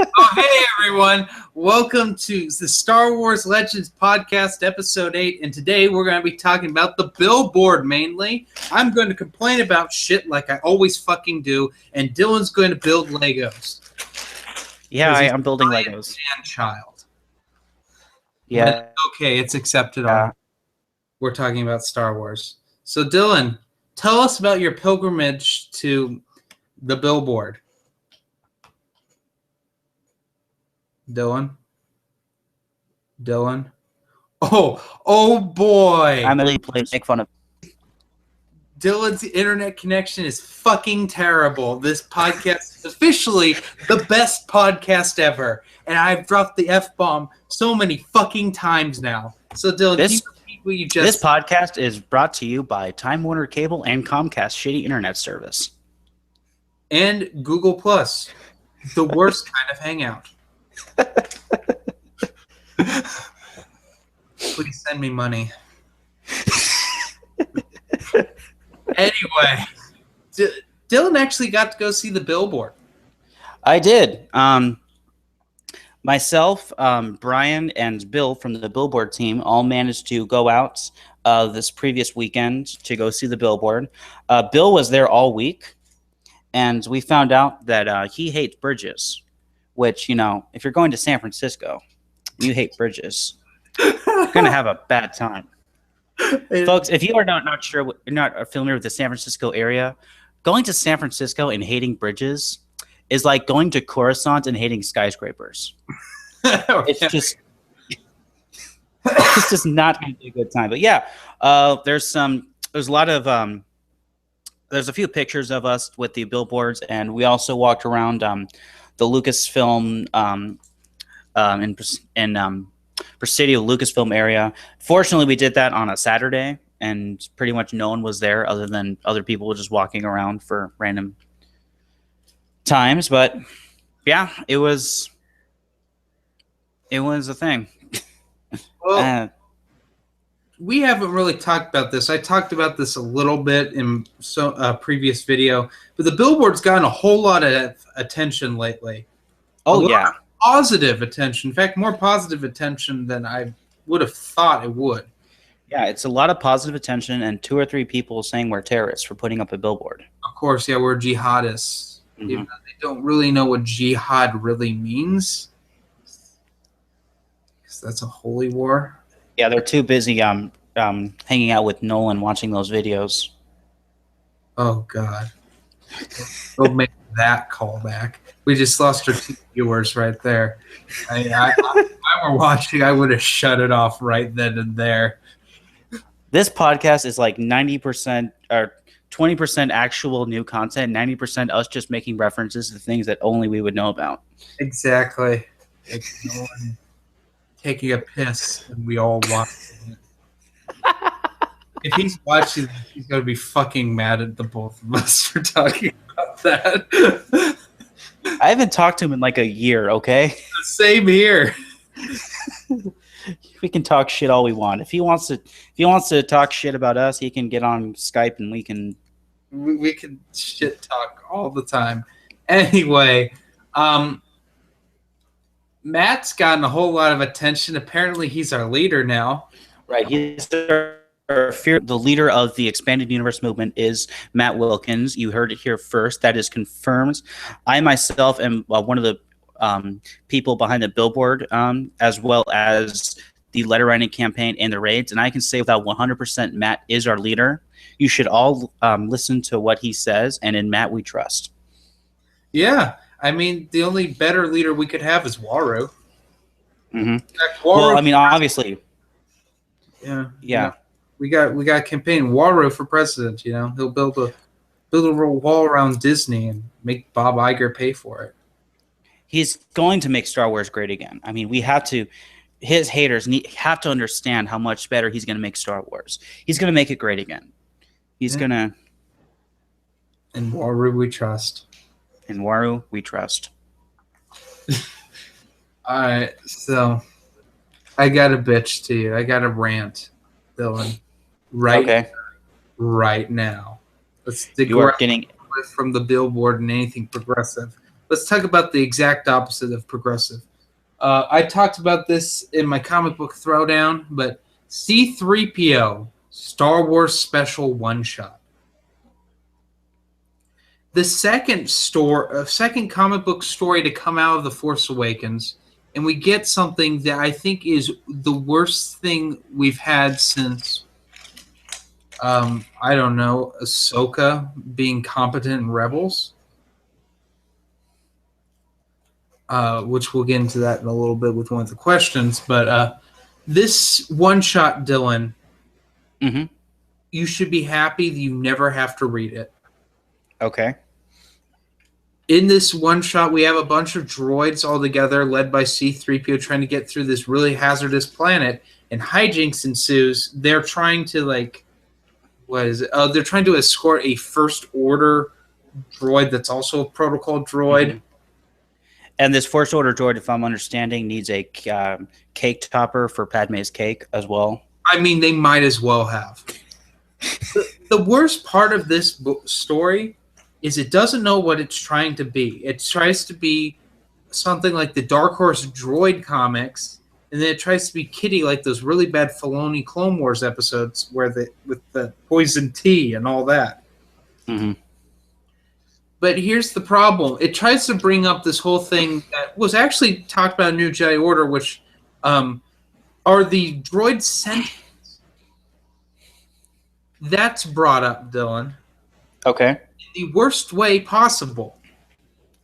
Oh, hey everyone! Welcome to the Star Wars Legends Podcast, Episode 8, and today we're going to be talking about the billboard mainly. I'm going to complain about shit like I always fucking do, and Dylan's going to build Legos. Yeah, I'm building Legos. Child. Yeah. But, okay, it's accepted on. We're talking about Star Wars. So Dylan, tell us about your pilgrimage to the billboard. Dylan? Oh boy! I'm really playing make fun of. Dylan's internet connection is fucking terrible. This podcast is officially the best podcast ever, and I've dropped the F-bomb so many fucking times now. So Dylan, can you repeat what you just? This podcast is brought to you by Time Warner Cable and Comcast shitty internet service, and Google Plus, the worst kind of hangout. Please send me money. Anyway, Dylan actually got to go see the billboard. I did. Myself, Brian, and Bill from the billboard team all managed to go out this previous weekend to go see the billboard. Bill was there all week, and we found out that he hates bridges, which, you know, if you're going to San Francisco, you hate bridges, you're going to have a bad time. Folks, if you are not sure, you're not familiar with the San Francisco area, going to San Francisco and hating bridges is like going to Coruscant and hating skyscrapers. It's just not going to be a good time. But yeah, there's a few pictures of us with the billboards, and we also walked around the Lucasfilm in Presidio Lucasfilm area. Fortunately, we did that on a Saturday, and pretty much no one was there other than other people just walking around for random times. But yeah, it was a thing. Well, we haven't really talked about this. I talked about this a little bit in previous video, but the billboard's gotten a whole lot of attention lately. Oh yeah. Positive attention. In fact, more positive attention than I would have thought it would. Yeah, it's a lot of positive attention, and 2 or 3 people saying we're terrorists for putting up a billboard. Of course, yeah, we're jihadists. Mm-hmm. Even though they don't really know what jihad really means. Because that's a holy war. Yeah, they're too busy hanging out with Nolan watching those videos. Oh, God. We'll make that callback. We just lost our 2 viewers right there. If I were watching, I would have shut it off right then and there. This podcast is like 90% or 20% actual new content, 90% us just making references to things that only we would know about. Exactly. Like no one taking a piss and we all watching it. If he's watching, he's going to be fucking mad at the both of us for talking about that. I haven't talked to him in like a year, okay? Same here. We can talk shit all we want. If he wants to talk shit about us, he can get on Skype and we can shit talk all the time. Anyway, Matt's gotten a whole lot of attention. Apparently, he's our leader now. Right. The leader of the Expanded Universe movement is Matt Wilkins. You heard it here first. That is confirmed. I myself am one of the people behind the billboard, as well as the letter writing campaign and the raids. And I can say without 100% Matt is our leader. You should all listen to what he says, and in Matt we trust. Yeah. I mean, the only better leader we could have is Waru. Mm-hmm. Well, I mean, obviously. Yeah. Yeah. We got campaign Waru for president. You know, he'll build a wall around Disney and make Bob Iger pay for it. He's going to make Star Wars great again. I mean, we have to. His haters have to understand how much better he's going to make Star Wars. He's going to make it great again. He's going to. In Waru we trust. In Waru we trust. All right, so I got a bitch to you. I got a rant, Dylan. Right now. Let's dig you are getting from the billboard and anything progressive. let's talk about the exact opposite of progressive. I talked about this in my comic book throwdown, but C-3PO Star Wars Special One Shot. The second comic book story to come out of The Force Awakens, and we get something that I think is the worst thing we've had since, I don't know, Ahsoka being competent in Rebels. Which we'll get into that in a little bit with one of the questions. But this one-shot, Dylan, you should be happy that you never have to read it. Okay. In this one-shot, we have a bunch of droids all together, led by C-3PO, trying to get through this really hazardous planet, and hijinks ensues. They're trying to, they're trying to escort a First-Order droid that's also a protocol droid. Mm-hmm. And this First Order droid, if I'm understanding, needs a cake topper for Padme's cake as well. I mean, they might as well have. The worst part of this story is it doesn't know what it's trying to be. It tries to be something like the Dark Horse droid comics, and then it tries to be kiddie like those really bad Filoni Clone Wars episodes with the poison tea and all that. Mm-hmm. But here's the problem. It tries to bring up this whole thing that was actually talked about in New Jedi Order, which are the droid sentients. That's brought up, Dylan. Okay. In the worst way possible.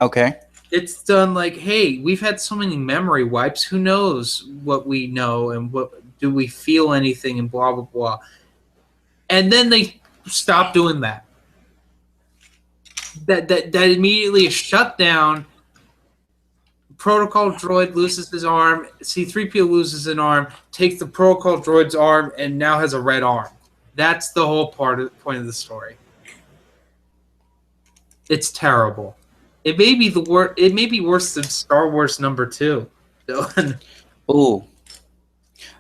Okay. It's done like, hey, we've had so many memory wipes. Who knows what we know and what do we feel anything and blah, blah, blah. And then they stop doing that. That immediately is shut down. Protocol droid loses his arm. C-3PO loses an arm, takes the protocol droid's arm, and now has a red arm. That's the whole point of the story. It's terrible. It may be It may be worse than Star Wars #2. Dylan. Ooh.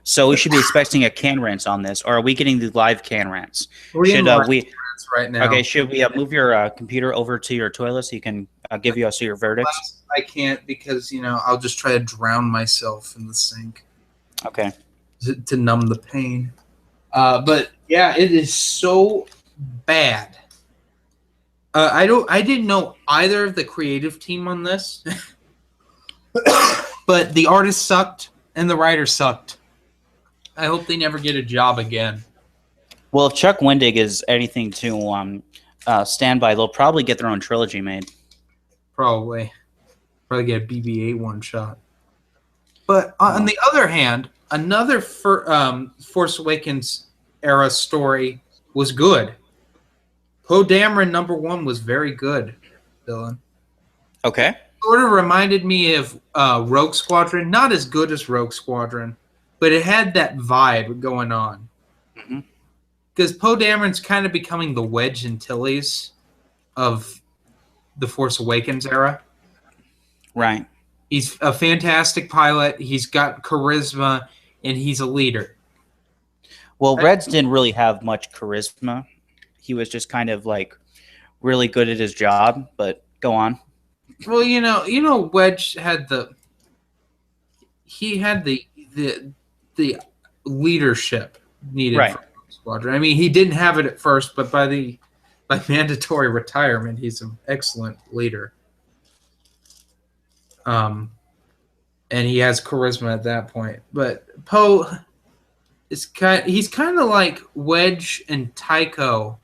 So we should be expecting a can rant on this, or are we getting the live can rants? Right now. Okay, should we move your computer over to your toilet so you can give us your verdicts? I can't because, I'll just try to drown myself in the sink. Okay. To numb the pain. But, yeah, it is so bad. I didn't know either of the creative team on this. But the artist sucked and the writer sucked. I hope they never get a job again. Well, if Chuck Wendig is anything to stand by, they'll probably get their own trilogy made. Probably get a BB-8 one shot. But on the other hand, another Force Awakens era story was good. Poe Dameron #1 was very good, Dylan. Okay. Sort of reminded me of Rogue Squadron. Not as good as Rogue Squadron, but it had that vibe going on. Mm-hmm. Because Poe Dameron's kind of becoming the Wedge Antilles of the Force Awakens era. Right. He's a fantastic pilot. He's got charisma, and he's a leader. Well, Reds didn't really have much charisma. He was just kind of really good at his job. But go on. Well, Wedge had the leadership needed. Right. For Squadron. I mean, he didn't have it at first, but by mandatory retirement, he's an excellent leader. And he has charisma at that point. But Poe is he's kind of like Wedge and Tycho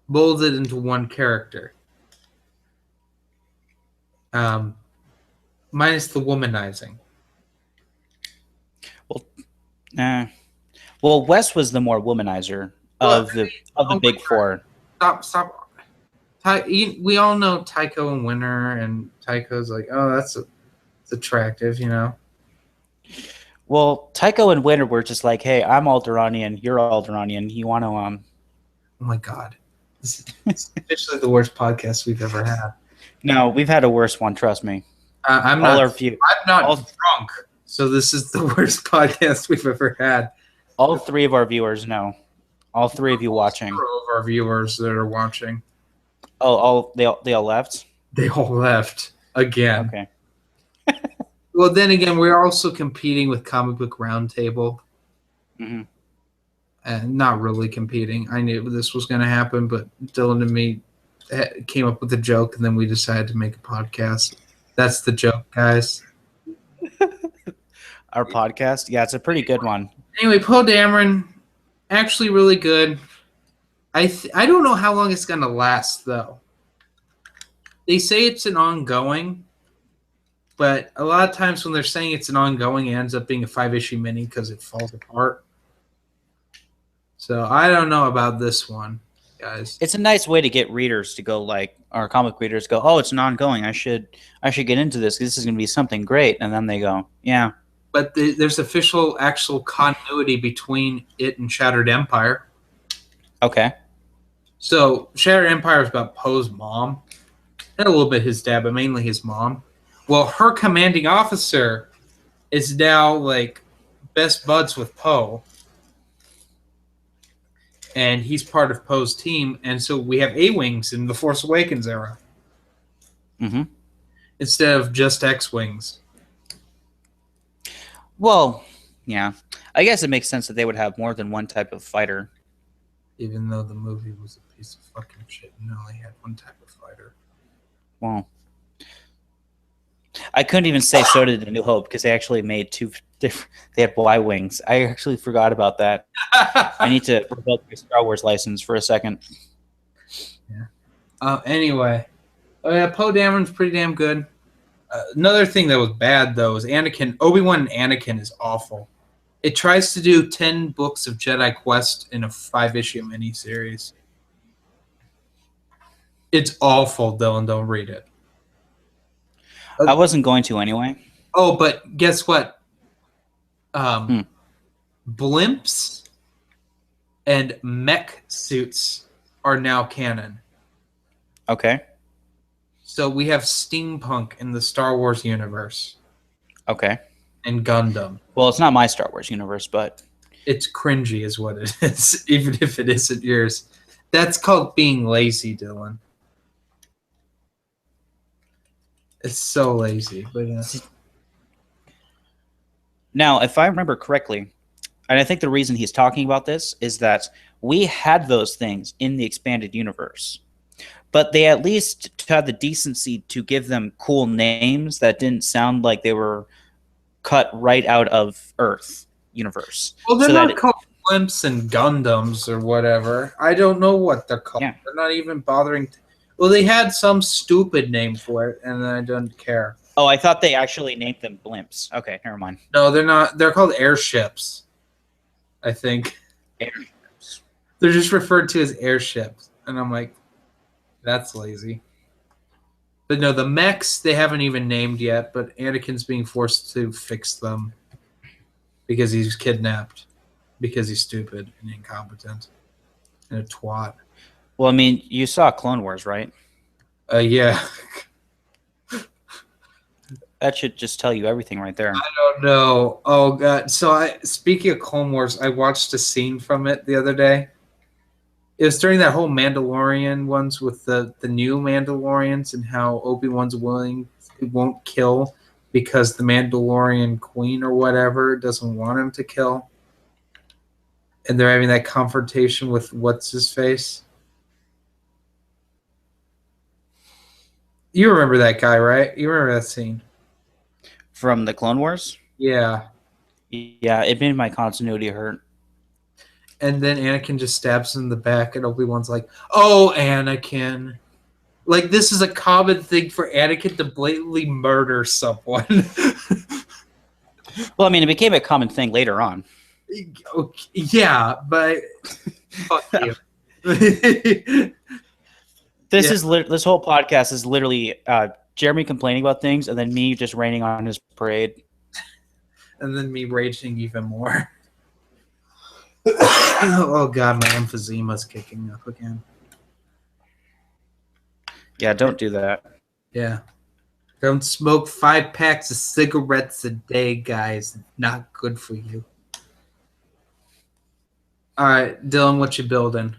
molded into one character. Minus the womanizing. Well, Wes was the more womanizer of the big four. Stop. We all know Tycho and Winter, and Tycho's like, oh, that's attractive, Well, Tycho and Winter were just like, hey, I'm Alderaanian, you're Alderaanian. You want to Oh my God, this is officially the worst podcast we've ever had. No, we've had a worse one. Trust me. I'm not drunk, so this is the worst podcast we've ever had. All three of our viewers know. All three of you watching. All of our viewers that are watching. Oh, they all left? They all left again. Okay. Well, then again, we're also competing with Comic Book Roundtable. Hmm. And not really competing. I knew this was going to happen, but Dylan and me came up with a joke, and then we decided to make a podcast. That's the joke, guys. Our podcast? Yeah, it's a pretty good one. Anyway, Poe Dameron, actually really good. I don't know how long it's going to last, though. They say it's an ongoing, but a lot of times when they're saying it's an ongoing, it ends up being a 5-issue mini because it falls apart. So I don't know about this one, guys. It's a nice way to get readers to go like, our comic readers go, oh, it's an ongoing. I should get into this. This is going to be something great. And then they go, yeah. But there's actual continuity between it and Shattered Empire. Okay. So Shattered Empire is about Poe's mom, and a little bit his dad, but mainly his mom. Well, her commanding officer is now like best buds with Poe. And he's part of Poe's team, and so we have A-Wings in the Force Awakens era. Mm-hmm. Instead of just X-Wings. Well, yeah. I guess it makes sense that they would have more than one type of fighter. Even though the movie was a piece of fucking shit and only had one type of fighter. Well, I couldn't even say so did A New Hope because they actually made two different. They had Y-Wings. I actually forgot about that. I need to revoke my Star Wars license for a second. Yeah. Anyway. Oh, yeah, Poe Dameron's pretty damn good. Another thing that was bad, though, is Obi-Wan and Anakin is awful. It tries to do 10 books of Jedi Quest in a 5-issue miniseries. It's awful, Dylan. Don't read it. I wasn't going to anyway. Oh, but guess what? Blimps and mech suits are now canon. Okay. So we have steampunk in the Star Wars universe. Okay. And Gundam. Well, it's not my Star Wars universe, but it's cringy is what it is, even if it isn't yours. That's called being lazy, Dylan. It's so lazy. But yeah. Now, if I remember correctly, and I think the reason he's talking about this is that we had those things in the expanded universe, but they at least had the decency to give them cool names that didn't sound like they were cut right out of Earth universe. Well, they're not called Blimps and Gundams or whatever. I don't know what they're called. Yeah. They're not even bothering. Well, they had some stupid name for it, and I don't care. Oh, I thought they actually named them blimps. Okay, never mind. No, they're not. They're called airships, I think. Airships. They're just referred to as airships. And I'm like, that's lazy. But no, the mechs, they haven't even named yet, but Anakin's being forced to fix them because he's kidnapped, because he's stupid and incompetent and a twat. Well, I mean, you saw Clone Wars, right? Yeah. That should just tell you everything right there. I don't know. Oh, God. So, speaking of Clone Wars, I watched a scene from it the other day. It was during that whole Mandalorian ones with the new Mandalorians and how Obi-Wan's won't kill because the Mandalorian queen or whatever doesn't want him to kill. And they're having that confrontation with what's-his-face. You remember that guy, right? You remember that scene? From the Clone Wars? Yeah. Yeah, it made my continuity hurt. And then Anakin just stabs him in the back, and Obi-Wan's like, "Oh, Anakin." Like, this is a common thing for Anakin to blatantly murder someone. Well, I mean, it became a common thing later on. Yeah, but fuck you. This whole podcast is literally Jeremy complaining about things, and then me just raining on his parade, and then me raging even more. Oh God, my emphysema's kicking up again. Yeah, don't do that. Yeah. Don't smoke 5 packs of cigarettes a day, guys. Not good for you. All right, Dylan, what you building?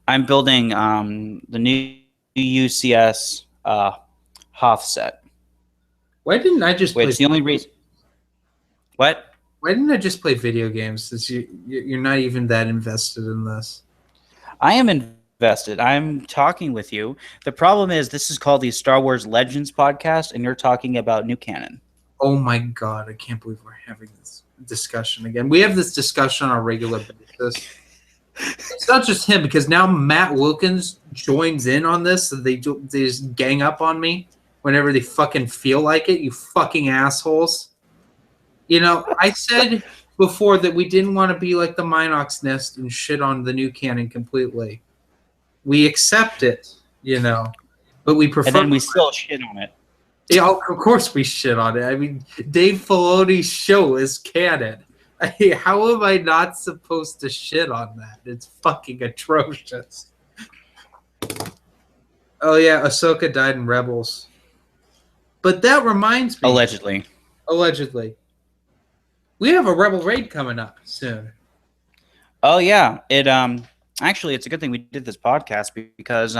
I'm building the new UCS Hoth set, Why didn't I just play? which the only reason. What? Why didn't I just play video games? Since you're not even that invested in this. I am invested. I'm talking with you. The problem is this is called the Star Wars Legends podcast, and you're talking about new canon. Oh my god, I can't believe we're having this discussion again. We have this discussion on a regular basis. It's not just him, because now Matt Wilkins joins in on this, so they just gang up on me whenever they fucking feel like it, you fucking assholes. You know, I said before that we didn't want to be like the Minox Nest and shit on the new canon completely. We accept it, you know, but we prefer... And then we still shit on it. Yeah, of course we shit on it. I mean, Dave Filoni's show is canon. How am I not supposed to shit on that? It's fucking atrocious. Oh yeah, Ahsoka died in Rebels. But that reminds me... Allegedly. We have a Rebel raid coming up soon. Oh yeah, it actually it's a good thing we did this podcast because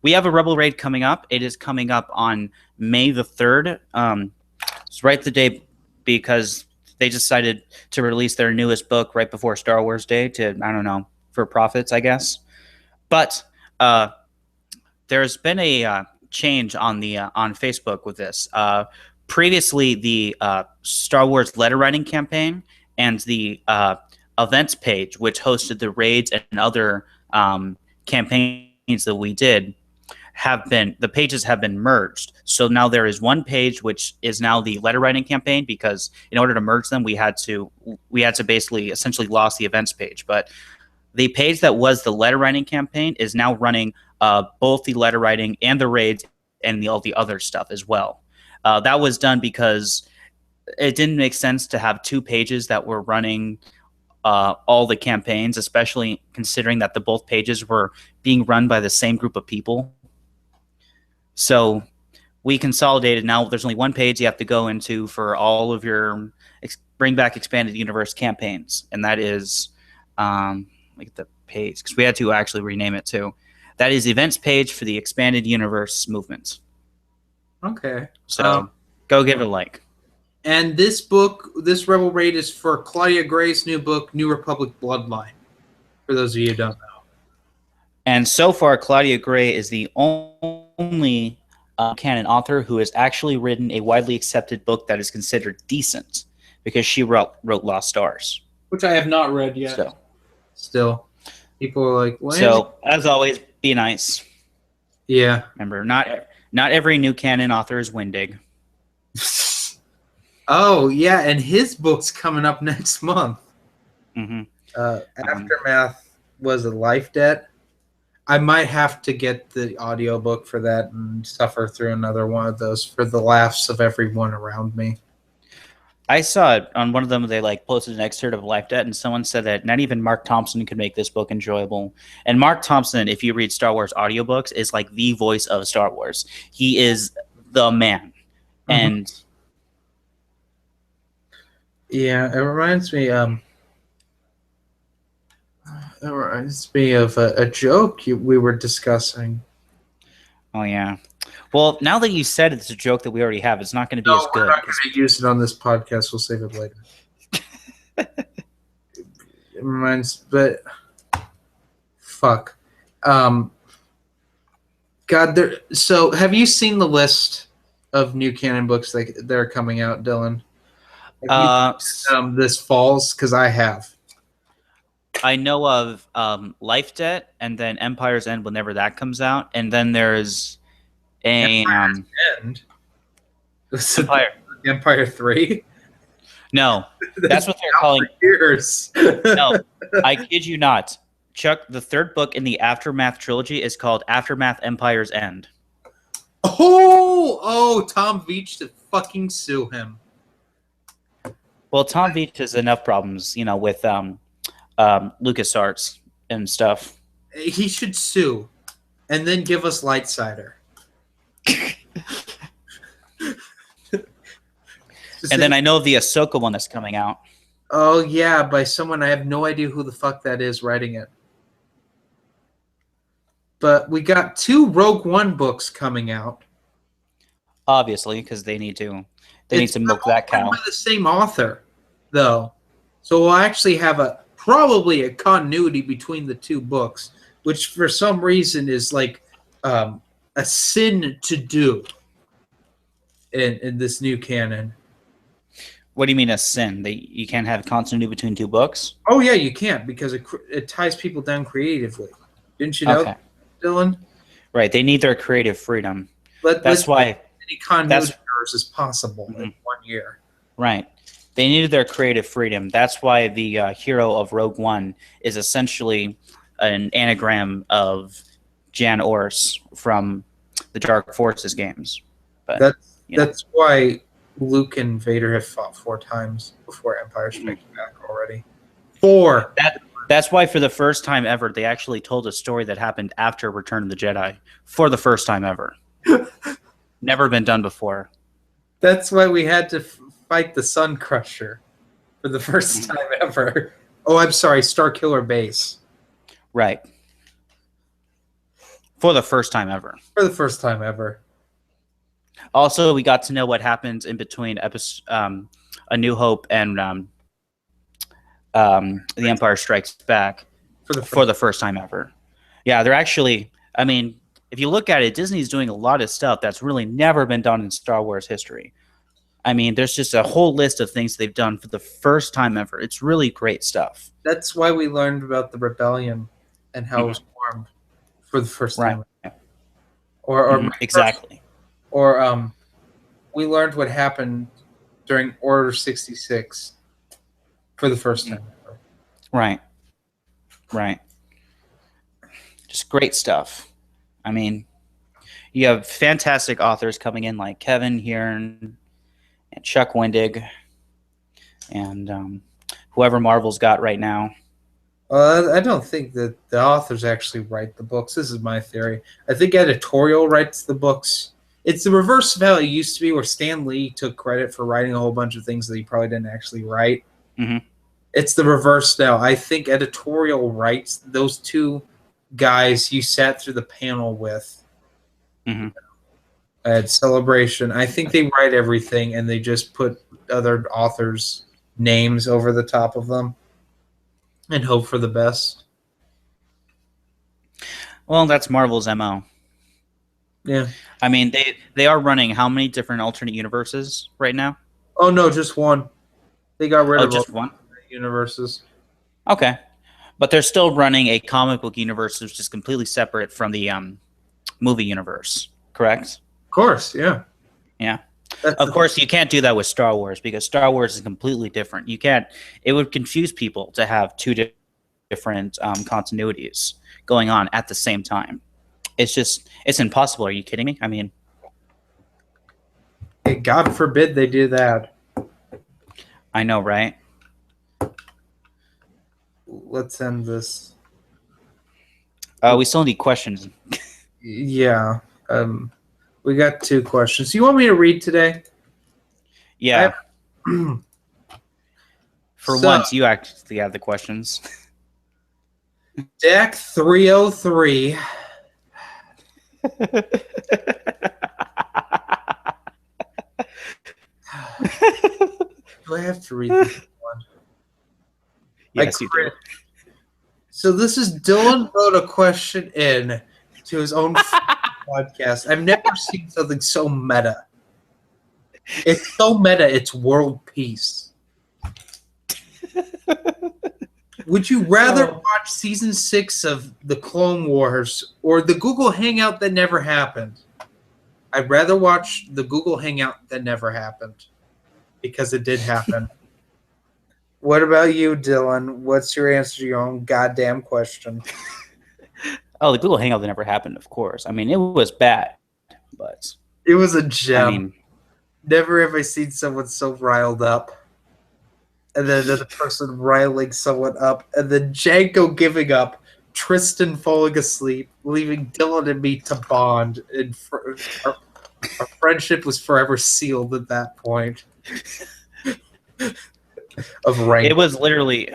we have a Rebel raid coming up. It is coming up on May the 3rd. It's right the day because they decided to release their newest book right before Star Wars Day to, I don't know, for profits, I guess. But there's been a change on the on Facebook with this. Previously, the Star Wars letter writing campaign and the events page, which hosted the raids and other campaigns that we did, the pages have been merged. So now there is one page which is now the letter writing campaign, because in order to merge them, we had to basically essentially lost the events page. But the page that was the letter writing campaign is now running both the letter writing and the raids and all the other stuff as well. That was done because it didn't make sense to have two pages that were running all the campaigns, especially considering that both pages were being run by the same group of people. So we consolidated. Now there's only one page you have to go into for all of your Bring Back Expanded Universe campaigns, and that is like the page, because we had to actually rename it too. That is the events page for the Expanded Universe movement. Okay. So go give it a like. And this book, this Rebel Raid, is for Claudia Gray's new book, New Republic Bloodline, for those of you who don't know. And so far, Claudia Gray is the only canon author who has actually written a widely accepted book that is considered decent, because she wrote Lost Stars. Which I have not read yet. So. Still. People are like, what? So, as always, be nice. Yeah. Remember, not every new canon author is Wendig. Oh, yeah, and his book's coming up next month. Mm-hmm. Aftermath was a Life Debt. I might have to get the audiobook for that and suffer through another one of those for the laughs of everyone around me. I saw it on one of them. They posted an excerpt of Life Debt, and someone said that not even Mark Thompson could make this book enjoyable. And Mark Thompson, if you read Star Wars audiobooks, is like the voice of Star Wars. He is the man. Mm-hmm. And yeah, it reminds me. It reminds me of a joke we were discussing. Oh yeah. Well, now that you said it's a joke that we already have, it's not going to be as good. We're not going to use it on this podcast. We'll save it later. It reminds, but fuck. God, so have you seen the list of new canon books that are coming out, Dylan? This falls, because I have. I know of Life Debt, and then Empire's End whenever that comes out, and then there's Empire's End. Empire 3. No, that's what they're calling years. No, I kid you not. Chuck, the third book in the Aftermath trilogy is called Aftermath Empire's End. Oh, Tom Veitch to fucking sue him. Well, Tom Veitch has enough problems, with LucasArts and stuff. He should sue, and then give us Lightsider. And then I know the Ahsoka one that's coming out. Oh yeah, by someone I have no idea who the fuck that is writing it. But we got 2 Rogue One books coming out. Obviously, because they need to milk that cow. By the same author, though, so we'll actually have probably a continuity between the 2 books, which for some reason is like a sin to do in this new canon. What do you mean a sin? You can't have continuity between 2 books? Oh yeah, you can't, because it ties people down creatively. Didn't you know, Dylan? Right, they need their creative freedom. That's why any continuity errors is possible in 1 year. Right. They needed their creative freedom. That's why the hero of Rogue One is essentially an anagram of Jan Ors from the Dark Forces games. But that's why Luke and Vader have fought 4 times before Empire Strikes Back already. 4. That's why for the first time ever, they actually told a story that happened after Return of the Jedi. For the first time ever. Never been done before. That's why we had to fight the Sun Crusher for the first time ever. Oh, I'm sorry, Starkiller Base. Right. For the first time ever. For the first time ever. Also, we got to know what happens in between A New Hope and The Empire Strikes Back for the first time ever. Yeah, they're actually, I mean, if you look at it, Disney's doing a lot of stuff that's really never been done in Star Wars history. I mean, there's just a whole list of things they've done for the first time ever. It's really great stuff. That's why we learned about the rebellion and how it was formed for the first time. Right. Or exactly. Or we learned what happened during Order 66 for the first time ever. Right. Right. Just great stuff. I mean, you have fantastic authors coming in like Kevin Hearn and Chuck Wendig and whoever Marvel's got right now. I don't think that the authors actually write the books. This is my theory. I think editorial writes the books. It's the reverse of how it used to be, where Stan Lee took credit for writing a whole bunch of things that he probably didn't actually write. Mm-hmm. It's the reverse now. I think editorial writes those 2 guys you sat through the panel with at Celebration. I think they write everything, and they just put other authors' names over the top of them and hope for the best. Well, that's Marvel's MO. Yeah. I mean, they are running how many different alternate universes right now? Oh, no, just 1. They got rid of just 1 universes. Okay. But they're still running a comic book universe which is completely separate from the movie universe, correct? Of course, yeah. Yeah. Of course, you can't do that with Star Wars because Star Wars is completely different. You can't. It would confuse people to have 2 different continuities going on at the same time. It's impossible. Are you kidding me? I mean, God forbid they do that. I know, right? Let's end this. We still need questions. Yeah. We got 2 questions. You want me to read today? Yeah. For once, you actually have the questions. Deck 303. Do I have to read this one? Yes, you do. So this is Dylan wrote a question in to his own podcast. I've never seen something so meta. It's so meta, it's world peace. Would you rather watch season 6 of the Clone Wars or the Google Hangout that never happened? I'd rather watch the Google Hangout that never happened because it did happen. What about you, Dylan? What's your answer to your own goddamn question? Oh, the Google Hangout that never happened, of course. I mean, it was bad, but it was a gem. I mean, never have I seen someone so riled up. And then another person riling someone up. And then Janko giving up, Tristan falling asleep, leaving Dylan and me to bond. And our friendship was forever sealed at that point. Of rank. It was literally,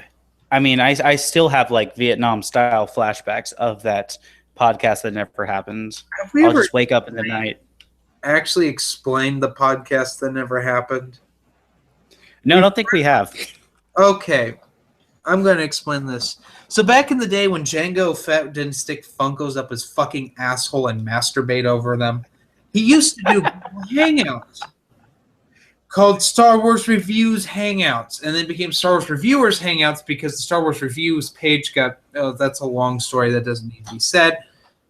I mean, I still have like Vietnam style flashbacks of that podcast that never happened. Have we I'll ever just wake up in the night. actually explained the podcast that never happened? No, I don't think we have. Okay, I'm going to explain this. So back in the day when Django Fett didn't stick Funkos up his fucking asshole and masturbate over them, he used to do hangouts called Star Wars Reviews Hangouts, and then became Star Wars Reviewers Hangouts because the Star Wars Reviews page got, oh, that's a long story that doesn't need to be said.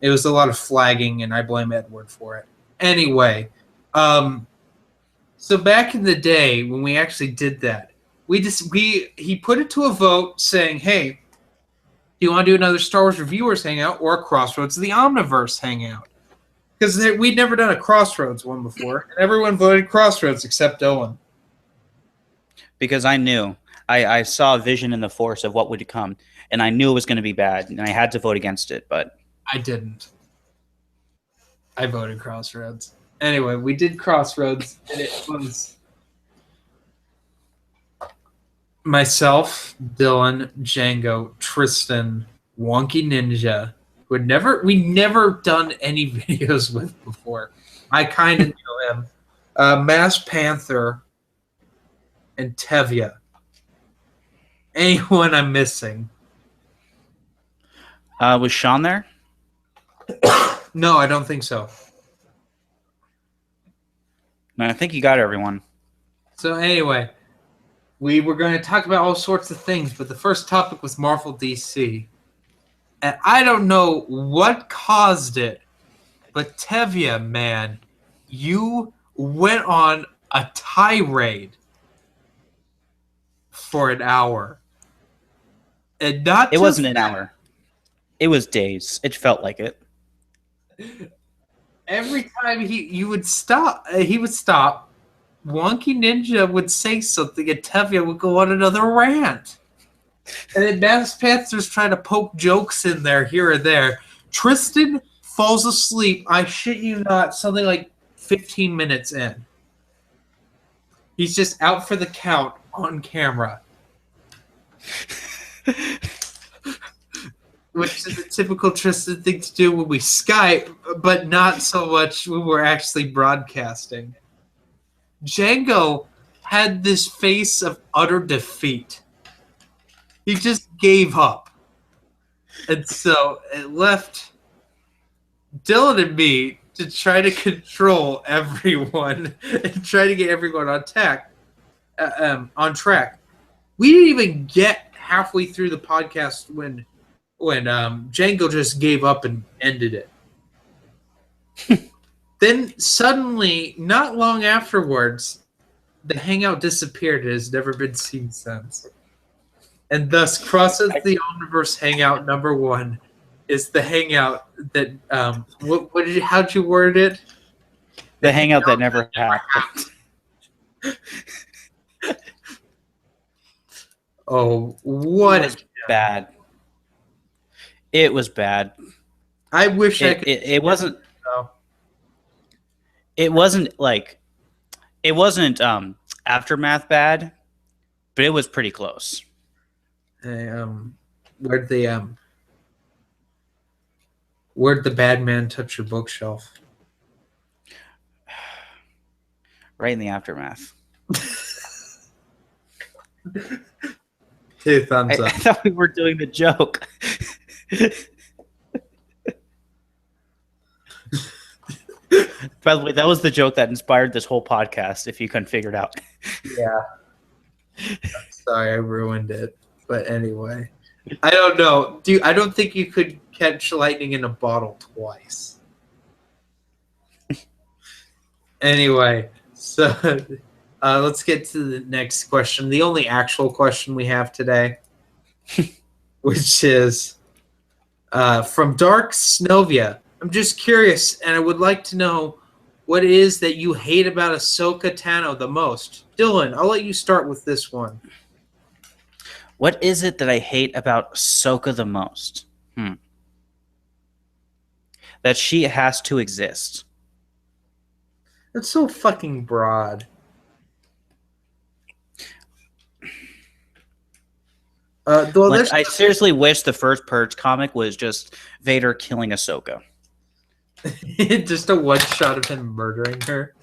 It was a lot of flagging, and I blame Edward for it. Anyway, so back in the day when we actually did that, he put it to a vote saying, hey, do you want to do another Star Wars Reviewers Hangout or a Crossroads of the Omniverse Hangout? Because we'd never done a Crossroads one before, and everyone voted Crossroads except Owen. Because I knew. I saw a vision in the Force of what would come, and I knew it was going to be bad, and I had to vote against it, but... I didn't. I voted Crossroads. Anyway, we did Crossroads, and it was myself, Dylan, Django, Tristan, Wonky Ninja, who we'd never done any videos with before. I kind of knew him. Mass Panther, and Tevya. Anyone I'm missing? Was Sean there? No, I don't think so. No, I think you got everyone. So anyway, we were going to talk about all sorts of things, but the first topic was Marvel DC. And I don't know what caused it, but Tevya, man, you went on a tirade for an hour. And not It wasn't an hour. It was days. It felt like it. Every time he would stop, Wonky Ninja would say something, and Tevya would go on another rant. And then Mass Panther's trying to poke jokes in there, here or there. Tristan falls asleep, I shit you not, something like 15 minutes in. He's just out for the count on camera. Which is a typical Tristan thing to do when we Skype, but not so much when we're actually broadcasting. Django had this face of utter defeat. He just gave up. And so it left Dylan and me to try to control everyone and try to get everyone on track. We didn't even get halfway through the podcast when Django just gave up and ended it. Then suddenly, not long afterwards, the hangout disappeared and has never been seen since. And thus, Crosses the Omniverse Hangout #1 is the hangout that how'd you word it? The hangout that never happened. Oh, what It was bad. It was bad. I wish I could. It wasn't. No. It wasn't like. It wasn't Aftermath bad, but it was pretty close. Where'd the bad man touch your bookshelf? Right in the Aftermath. 2 thumbs I up. thought we were doing the joke. By the way, that was the joke that inspired this whole podcast, if you couldn't figure it out. Yeah. Sorry, I ruined it. But anyway. I don't know. I don't think you could catch lightning in a bottle twice. Anyway, so let's get to the next question. The only actual question we have today, which is from Dark Snovia. I'm just curious, and I would like to know what it is that you hate about Ahsoka Tano the most. Dylan, I'll let you start with this one. What is it that I hate about Ahsoka the most? That she has to exist. That's so fucking broad. Though Like, I seriously wish the first Purge comic was just Vader killing Ahsoka. just a one shot of him murdering her.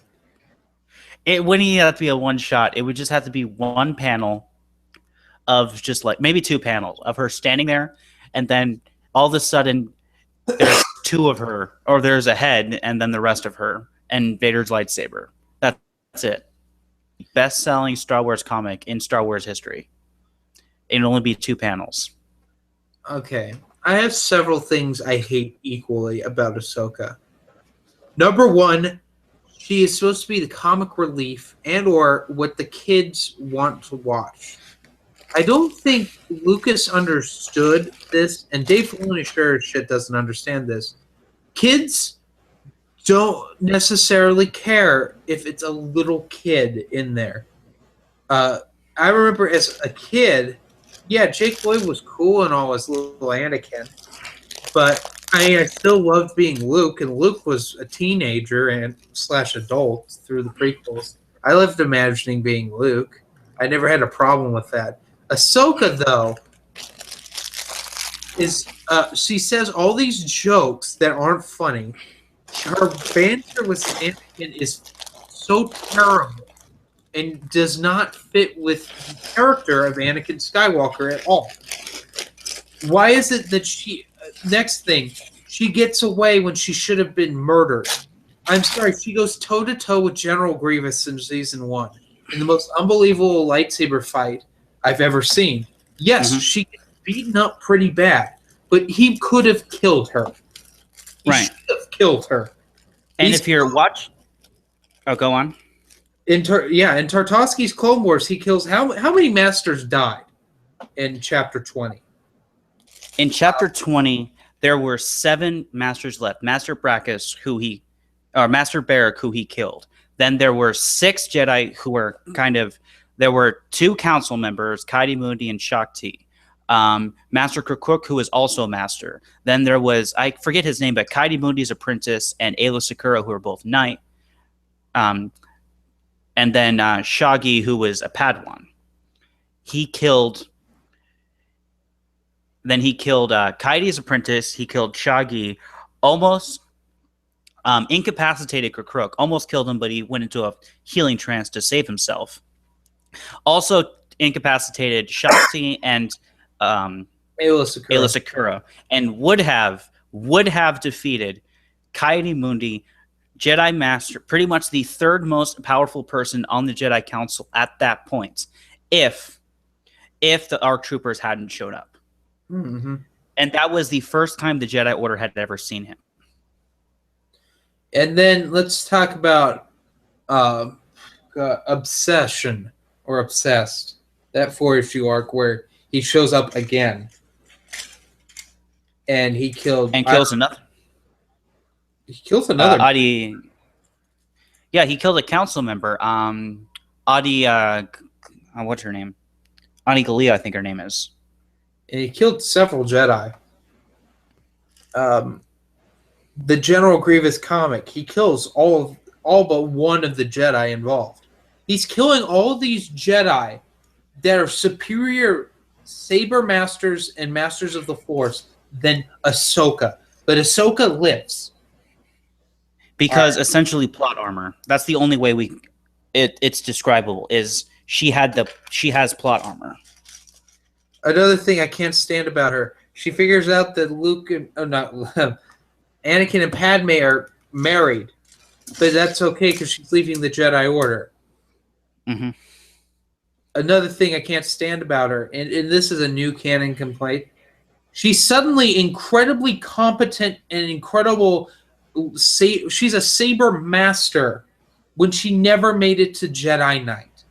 It wouldn't even have to be a one shot. It would just have to be one panel of just like maybe two panels of her standing there, and then all of a sudden there's two of her, or there's a head, and then the rest of her, and Vader's lightsaber. That's it. Best-selling Star Wars comic in Star Wars history. It'd only be two panels. Okay. I have several things I hate equally about Ahsoka. Number one, she is supposed to be the comic relief and or what the kids want to watch. I don't think Lucas understood this, and Dave Filoni sure as shit doesn't understand this. Kids don't necessarily care if it's a little kid in there. I remember as a kid, yeah, Jake Lloyd was cool and all as little Anakin, but I still loved being Luke, and Luke was a teenager and / adult through the prequels. I loved imagining being Luke. I never had a problem with that. Ahsoka, though, is she says all these jokes that aren't funny. Her banter with Anakin is so terrible and does not fit with the character of Anakin Skywalker at all. Why is it that she... next thing, she gets away when she should have been murdered. I'm sorry, she goes toe-to-toe with General Grievous in Season 1 in the most unbelievable lightsaber fight I've ever seen. Yes, she gets beaten up pretty bad, but he could have killed her. He should have killed her. And if you're watching... Oh, go on. In Tartakovsky's Clone Wars, he kills... How many Masters died in Chapter 20? In Chapter 20, there were 7 Masters left. Master Brackus, Master Barrack, who he killed. Then there were 6 Jedi who were kind of... There were 2 council members, Ki-Adi-Mundi and Shakti. Master Kirkuk, who was also a master. Then there was, I forget his name, but Ki-Adi-Mundi's apprentice and Aayla Secura, who were both knight. And then Shaggy, who was a Padawan. He killed Ki-Adi's apprentice. He killed Shaggy, almost incapacitated Kirkuk, almost killed him, but he went into a healing trance to save himself. Also incapacitated Shakti and Aayla Secura, and would have defeated Ki-Adi-Mundi, Jedi Master, pretty much the third most powerful person on the Jedi Council at that point, if the ARC troopers hadn't shown up. Mm-hmm. And that was the first time the Jedi Order had ever seen him. And then let's talk about Obsession or Obsessed, that 4 issue arc where he shows up again, and he kills another. He kills another. Adi. Yeah, he killed a council member. Adi. What's her name? Adi Gallia, I think her name is. And he killed several Jedi. The General Grievous comic, he kills all but one of the Jedi involved. He's killing all these Jedi that are superior saber masters and masters of the Force than Ahsoka. But Ahsoka lives. Because essentially plot armor. That's the only way it's describable, is she has plot armor. Another thing I can't stand about her, she figures out that Anakin and Padme are married, but that's okay because she's leaving the Jedi Order. Mm-hmm. Another thing I can't stand about her, and this is a new canon complaint, she's suddenly incredibly competent and incredible. She's a saber master when she never made it to Jedi Knight.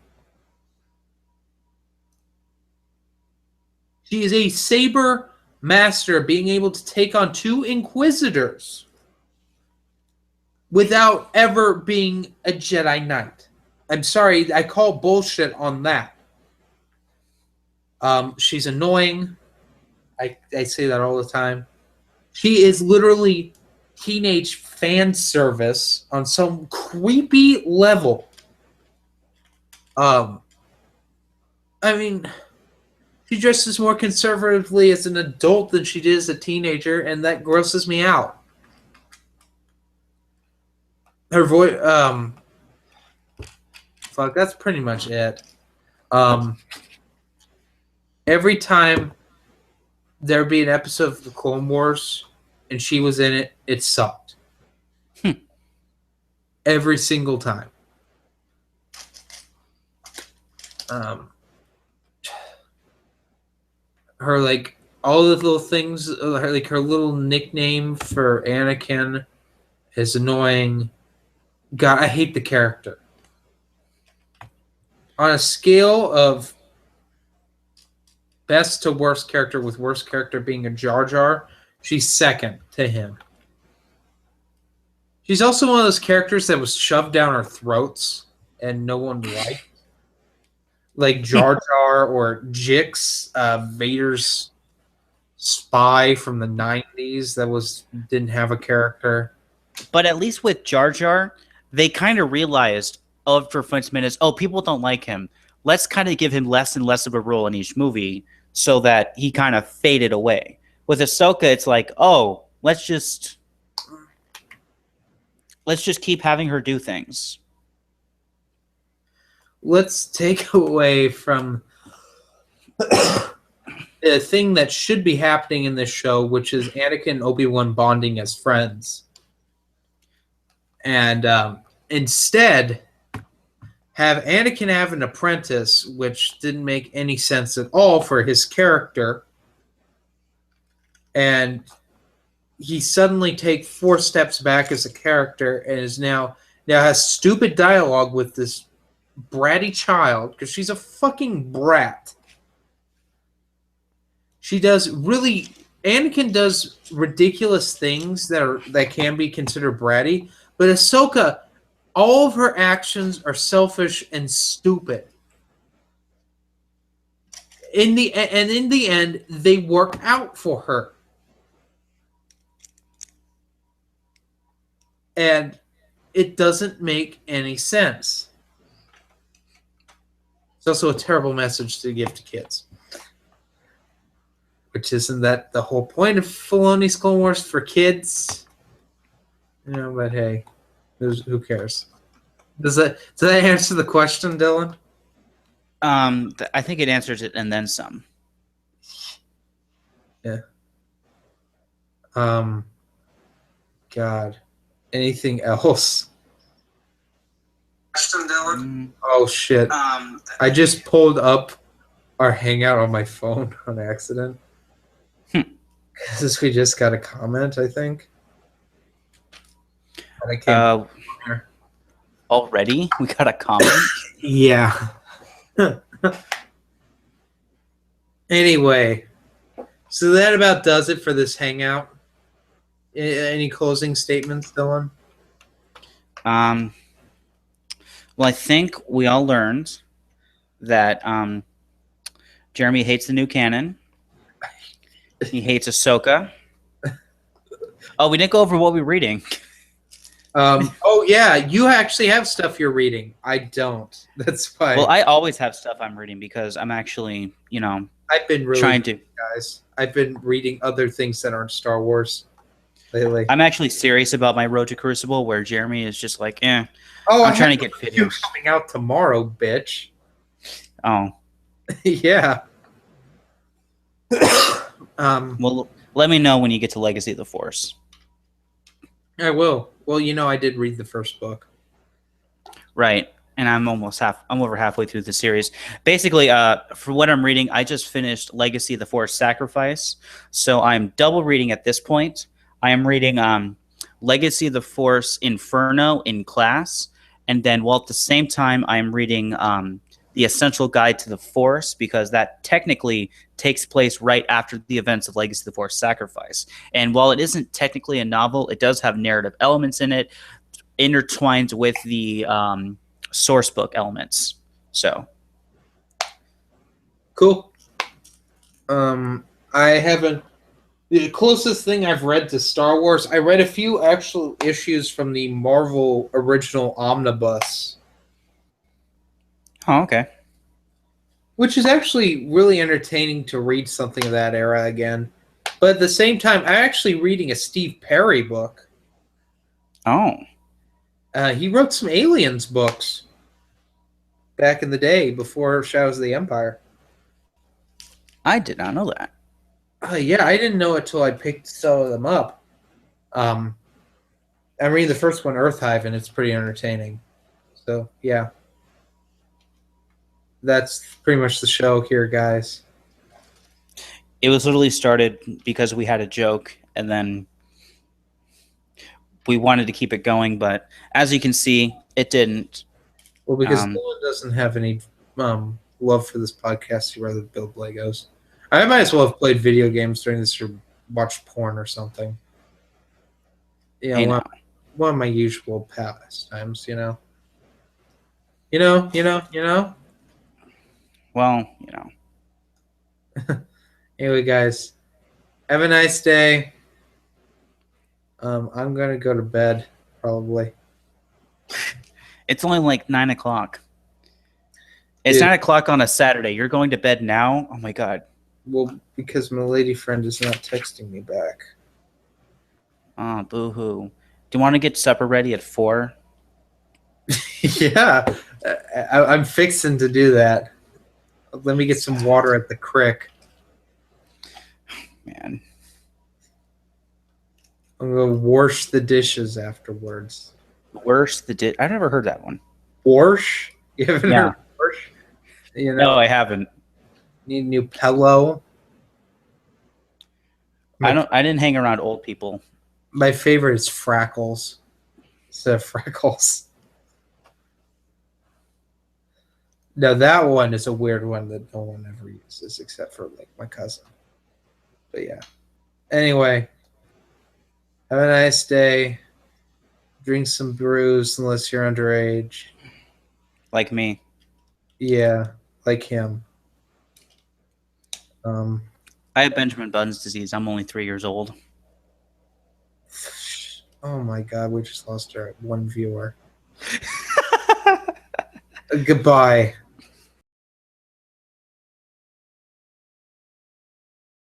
She is a saber master, being able to take on 2 Inquisitors without ever being a Jedi Knight. I'm sorry, I call bullshit on that. She's annoying. I say that all the time. She is literally teenage fan service on some creepy level. I mean, She dresses more conservatively as an adult than she did as a teenager, and that grosses me out. Her voice, fuck, that's pretty much it. Every time there'd be an episode of the Clone Wars and she was in it, it sucked. Every single time. Her, like, all the little things, like her little nickname for Anakin is annoying. God, I hate the character. On a scale of best to worst character, with worst character being a Jar Jar, she's second to him. She's also one of those characters that was shoved down our throats and no one liked. Like Jar Jar or Jix, Vader's spy from the 90s that didn't have a character. But at least with Jar Jar, they kind of realized for 5 minutes, people don't like him. Let's kind of give him less and less of a role in each movie so that he kind of faded away. With Ahsoka, it's like, let's just keep having her do things. Let's take away from the thing that should be happening in this show, which is Anakin and Obi-Wan bonding as friends. And instead, have Anakin have an apprentice, which didn't make any sense at all for his character. And he suddenly take 4 steps back as a character and is now has stupid dialogue with this bratty child, because she's a fucking brat. Anakin does ridiculous things that can be considered bratty, but Ahsoka, all of her actions are selfish and stupid. In the end, they work out for her. And it doesn't make any sense. It's also a terrible message to give to kids. Which isn't that the whole point of Filoni's Clone Wars, for kids? But hey, who cares? Does that answer the question, Dylan? I think it answers it and then some. Yeah. God. Anything else? Question, Dylan? Oh shit! I just pulled up our Hangout on my phone on accident. Because we just got a comment, I think. And I can't already? We got a comment? Yeah. Anyway, so that about does it for this Hangout. Any closing statements, Dylan? Well, I think we all learned that Jeremy hates the new canon. He hates Ahsoka. Oh, we didn't go over what we're reading. Oh, yeah, you actually have stuff you're reading. I don't. That's why. Well, I always have stuff I'm reading because I'm actually, I've been really trying to. Guys, I've been reading other things that aren't Star Wars lately. I'm actually serious about my Road to Crucible, where Jeremy is just like, Oh, I'm trying to get videos coming out tomorrow, bitch. Oh, yeah. Well, let me know when you get to Legacy of the Force. I will. Well, I did read the first book. Right, and I'm over halfway through the series. Basically, for what I'm reading, I just finished Legacy of the Force Sacrifice, so I'm double reading at this point. I am reading Legacy of the Force Inferno in class, and then while at the same time I'm reading The Essential Guide to the Force, because that technically takes place right after the events of Legacy of the Force Sacrifice. And while it isn't technically a novel, it does have narrative elements in it, intertwined with the source book elements. So cool. I haven't. The closest thing I've read to Star Wars, I read a few actual issues from the Marvel original omnibus. Oh, okay. which is actually really entertaining to read something of that era again. But at the same time, I'm actually reading a Steve Perry book. Oh, He wrote some Aliens books back in the day before Shadows of the Empire. I did not know that. Yeah, I didn't know it till I picked some of them up. I'm reading the first one, Earthhive, and it's pretty entertaining. So, yeah. That's pretty much the show here, guys. It was literally started because we had a joke, and then we wanted to keep it going, but as you can see, it didn't. Well, because Dylan doesn't have any love for this podcast, he'd rather build Legos. I might as well have played video games during this or watched porn or something. You know, one of my usual pastimes, you know. Well, Anyway, guys, have a nice day. I'm gonna go to bed probably. It's only like 9 o'clock. It's Dude. 9 o'clock on a Saturday. You're going to bed now? Oh my god. Well, because my lady friend is not texting me back. Oh, boo-hoo. Do you want to get supper ready at 4? Yeah, I'm fixing to do that. Let me get some water at the creek. Man. I'm gonna wash the dishes afterwards. I've never heard that one. Wash? You haven't heard wash? You know, No, I haven't. need a new pillow. I didn't hang around old people. My favorite is Frackles. Instead of Freckles. Now that one is a weird one that no one ever uses except for like my cousin. But yeah. Anyway, have a nice day. Drink some brews unless you're underage. Like me. Yeah, like him. I have Benjamin Button's disease. I'm only 3 years old. Oh my god, we just lost our one viewer. Goodbye.